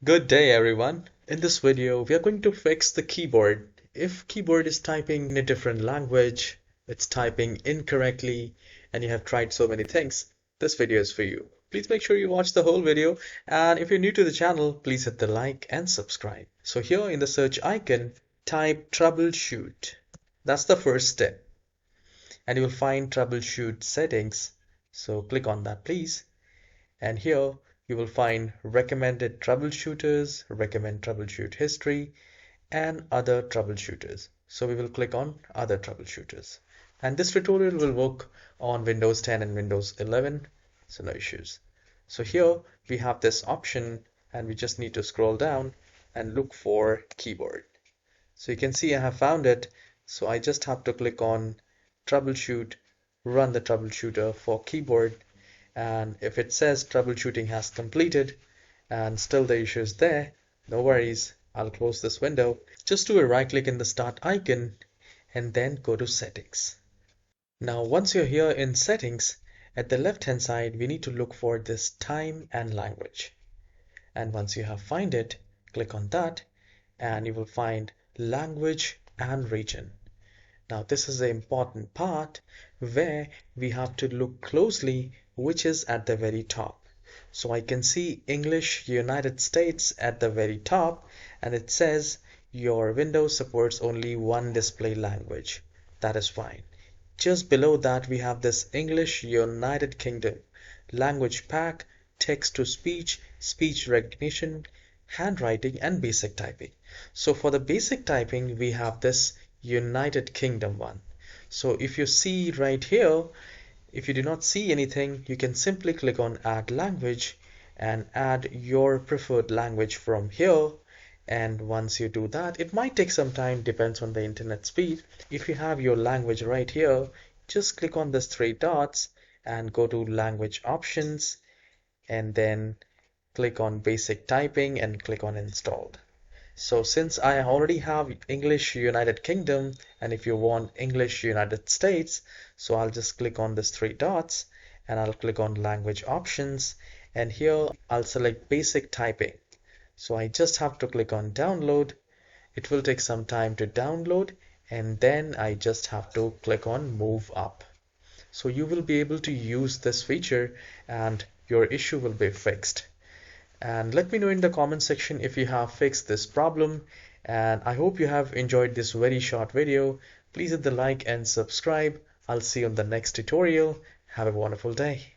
Good day everyone. In this video we are going to fix the keyboard. If keyboard is typing in a different language, it's typing incorrectly, and you have tried so many things, this video is for you. Please make sure you watch the whole video, and if you're new to the channel, please hit the like and subscribe. So here in the search icon, type troubleshoot. That's the first step. And you will find troubleshoot settings. So click on that please. And here you will find recommended troubleshooters, recommend troubleshoot history, and other troubleshooters. So we will click on other troubleshooters. And this tutorial will work on Windows 10 and Windows 11, so no issues. So here we have this option and we just need to scroll down and look for keyboard. So you can see I have found it. So I just have to click on troubleshoot, run the troubleshooter for keyboard. And if it says troubleshooting has completed and still the issue is there, no worries, I'll close this window. Just do a right click in the start icon and then go to settings. Now once you're here in settings, at the left hand side we need to look for this time and language. And once you have find it, click on that and you will find language and region. Now this is the important part where we have to look closely which is at the very top. So I can see English United States at the very top and it says your Windows supports only one display language. That is fine. Just below that we have this English United Kingdom, language pack, text to speech, speech recognition, handwriting and basic typing. So for the basic typing we have this United Kingdom one. So if you see right here, if you do not see anything, you can simply click on add language and add your preferred language from here. And once you do that, it might take some time, depends on the internet speed. If you have your language right here, just click on these three dots and go to language options and then click on basic typing and click on installed. So since I already have English United Kingdom and if you want English United States, so I'll just click on these three dots and I'll click on language options and here I'll select basic typing. So I just have to click on download. It will take some time to download and then I just have to click on move up. So you will be able to use this feature and your issue will be fixed. And let me know in the comment section if you have fixed this problem, and I hope you have enjoyed this very short video. Please hit the like and subscribe. I'll see you on the next tutorial. Have a wonderful day.